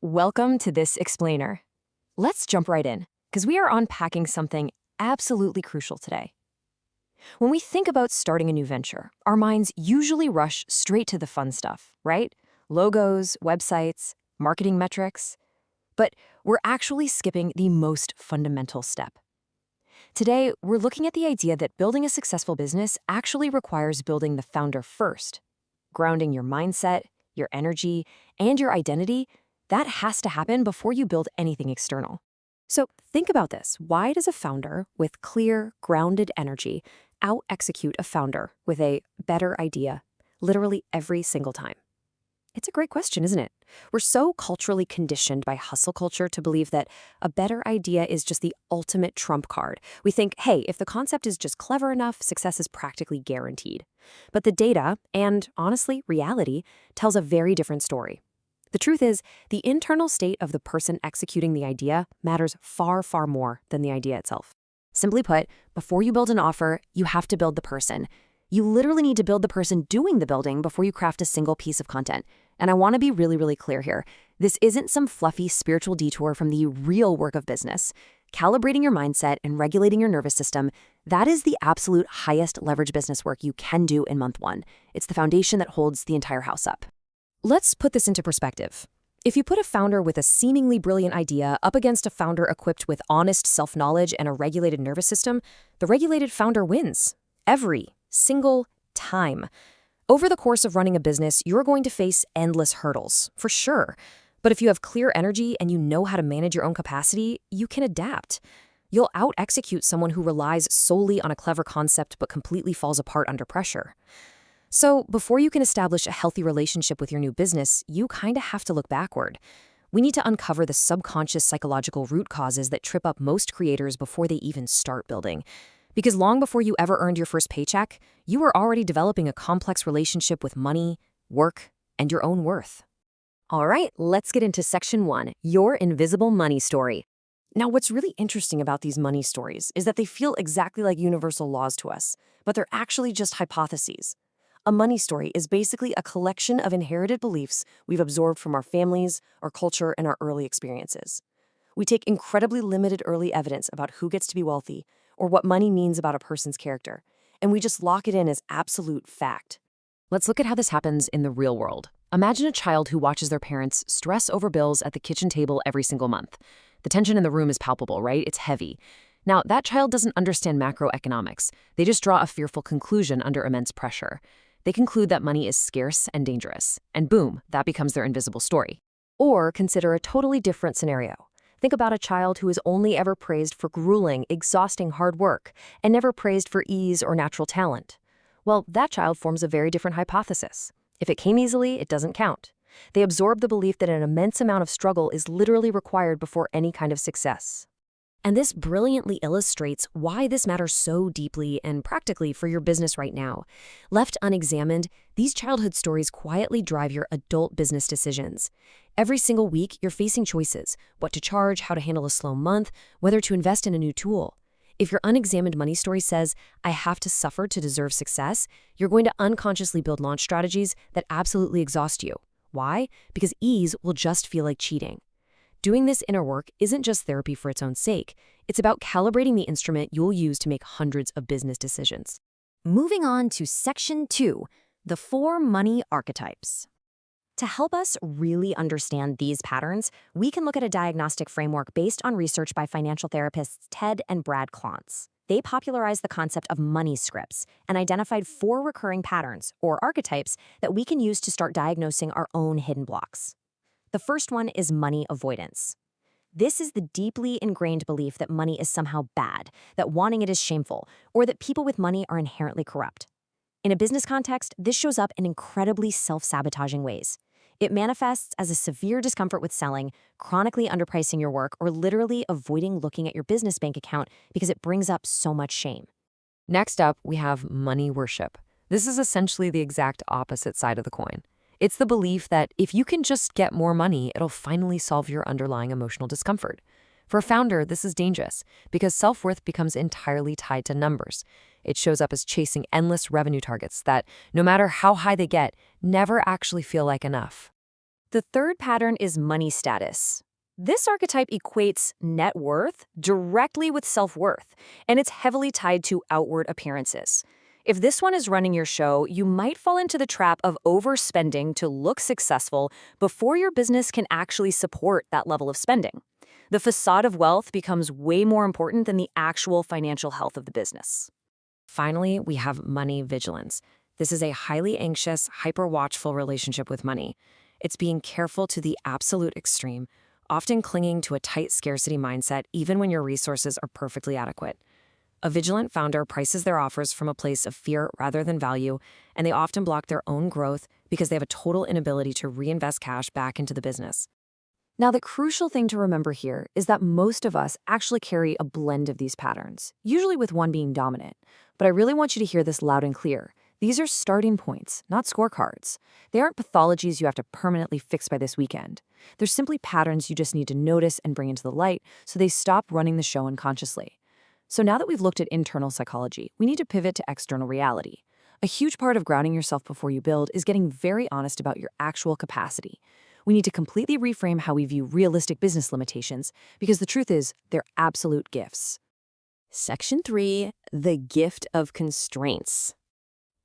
Welcome to this explainer. Let's jump right in, because we are unpacking something absolutely crucial today. When we think about starting a new venture, our minds usually rush straight to the fun stuff, right? Logos, websites, marketing metrics. But we're actually skipping the most fundamental step. Today, we're looking at the idea that building a successful business actually requires building the founder first. Grounding your mindset, your energy, and your identity, that has to happen before you build anything external. So think about this. Why does a founder with clear, grounded energy out-execute a founder with a better idea literally every single time? It's a great question, isn't it? We're so culturally conditioned by hustle culture to believe that a better idea is just the ultimate trump card. We think, hey, if the concept is just clever enough, success is practically guaranteed. But the data, and honestly, reality, tells a very different story. The truth is, the internal state of the person executing the idea matters far, far more than the idea itself. Simply put, before you build an offer, you have to build the person. You literally need to build the person doing the building before you craft a single piece of content. And I want to be really, really clear here. This isn't some fluffy spiritual detour from the real work of business. Calibrating your mindset and regulating your nervous system, that is the absolute highest leverage business work you can do in month one. It's the foundation that holds the entire house up. Let's put this into perspective. If you put a founder with a seemingly brilliant idea up against a founder equipped with honest self-knowledge and a regulated nervous system, the regulated founder wins. Every single time. Over the course of running a business, you're going to face endless hurdles, for sure. But if you have clear energy and you know how to manage your own capacity, you can adapt. You'll out-execute someone who relies solely on a clever concept but completely falls apart under pressure. So before you can establish a healthy relationship with your new business, you kind of have to look backward. We need to uncover the subconscious psychological root causes that trip up most creators before they even start building. Because long before you ever earned your first paycheck, you were already developing a complex relationship with money, work, and your own worth. All right, let's get into section 1, your invisible money story. Now, what's really interesting about these money stories is that they feel exactly like universal laws to us, but they're actually just hypotheses. A money story is basically a collection of inherited beliefs we've absorbed from our families, our culture, and our early experiences. We take incredibly limited early evidence about who gets to be wealthy or what money means about a person's character, and we just lock it in as absolute fact. Let's look at how this happens in the real world. Imagine a child who watches their parents stress over bills at the kitchen table every single month. The tension in the room is palpable, right? It's heavy. Now, that child doesn't understand macroeconomics. They just draw a fearful conclusion under immense pressure. They conclude that money is scarce and dangerous, and boom, that becomes their invisible story. Or consider a totally different scenario. Think about a child who is only ever praised for grueling, exhausting hard work, and never praised for ease or natural talent. Well, that child forms a very different hypothesis. If it came easily, it doesn't count. They absorb the belief that an immense amount of struggle is literally required before any kind of success. And this brilliantly illustrates why this matters so deeply and practically for your business right now. Left unexamined, these childhood stories quietly drive your adult business decisions. Every single week, you're facing choices: what to charge, how to handle a slow month, whether to invest in a new tool. If your unexamined money story says, I have to suffer to deserve success, you're going to unconsciously build launch strategies that absolutely exhaust you. Why? Because ease will just feel like cheating. Doing this inner work isn't just therapy for its own sake. It's about calibrating the instrument you'll use to make hundreds of business decisions. Moving on to section 2, the 4 money archetypes. To help us really understand these patterns, we can look at a diagnostic framework based on research by financial therapists Ted and Brad Klontz. They popularized the concept of money scripts and identified 4 recurring patterns, or archetypes, that we can use to start diagnosing our own hidden blocks. The first one is money avoidance. This is the deeply ingrained belief that money is somehow bad, that wanting it is shameful, or that people with money are inherently corrupt. In a business context, this shows up in incredibly self-sabotaging ways. It manifests as a severe discomfort with selling, chronically underpricing your work, or literally avoiding looking at your business bank account because it brings up so much shame. Next up, we have money worship. This is essentially the exact opposite side of the coin. It's the belief that if you can just get more money, it'll finally solve your underlying emotional discomfort. For a founder, this is dangerous because self-worth becomes entirely tied to numbers. It shows up as chasing endless revenue targets that, no matter how high they get, never actually feel like enough. The third pattern is money status. This archetype equates net worth directly with self-worth, and it's heavily tied to outward appearances. If this one is running your show, you might fall into the trap of overspending to look successful before your business can actually support that level of spending. The facade of wealth becomes way more important than the actual financial health of the business. Finally, we have money vigilance. This is a highly anxious, hyper-watchful relationship with money. It's being careful to the absolute extreme, often clinging to a tight scarcity mindset even when your resources are perfectly adequate. A vigilant founder prices their offers from a place of fear rather than value, and they often block their own growth because they have a total inability to reinvest cash back into the business. Now, the crucial thing to remember here is that most of us actually carry a blend of these patterns, usually with one being dominant. But I really want you to hear this loud and clear. These are starting points, not scorecards. They aren't pathologies you have to permanently fix by this weekend. They're simply patterns you just need to notice and bring into the light so they stop running the show unconsciously. So now that we've looked at internal psychology, we need to pivot to external reality. A huge part of grounding yourself before you build is getting very honest about your actual capacity. We need to completely reframe how we view realistic business limitations because the truth is, they're absolute gifts. Section 3, the gift of constraints.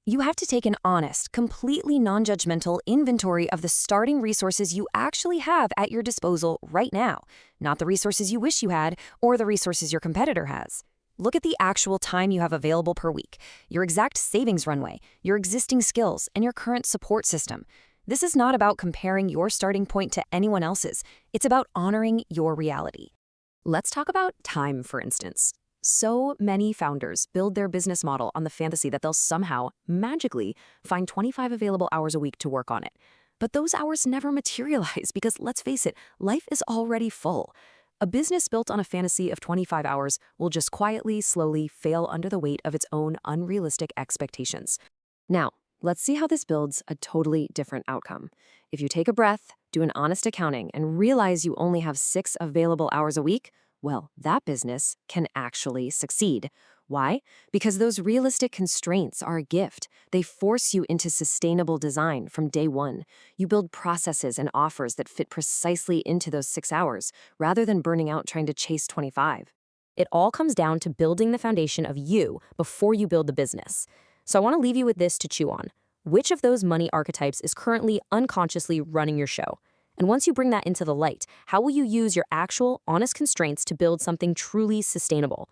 You have to take an honest, completely non-judgmental inventory of the starting resources you actually have at your disposal right now, not the resources you wish you had or the resources your competitor has. Look at the actual time you have available per week, your exact savings runway, your existing skills, and your current support system. This is not about comparing your starting point to anyone else's. It's about honoring your reality. Let's talk about time, for instance. So many founders build their business model on the fantasy that they'll somehow, magically, find 25 available hours a week to work on it. But those hours never materialize because, let's face it, life is already full. A business built on a fantasy of 25 hours will just quietly, slowly fail under the weight of its own unrealistic expectations. Now, let's see how this builds a totally different outcome. If you take a breath, do an honest accounting, and realize you only have 6 available hours a week, well, that business can actually succeed. Why? Because those realistic constraints are a gift. They force you into sustainable design from day one. You build processes and offers that fit precisely into those 6 hours, rather than burning out trying to chase 25. It all comes down to building the foundation of you before you build the business. So I want to leave you with this to chew on. Which of those money archetypes is currently unconsciously running your show? And once you bring that into the light, how will you use your actual, honest constraints to build something truly sustainable?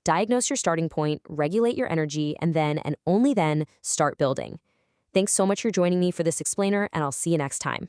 Diagnose your starting point, regulate your energy, and then, and only then, start building. Thanks so much for joining me for this explainer, and I'll see you next time.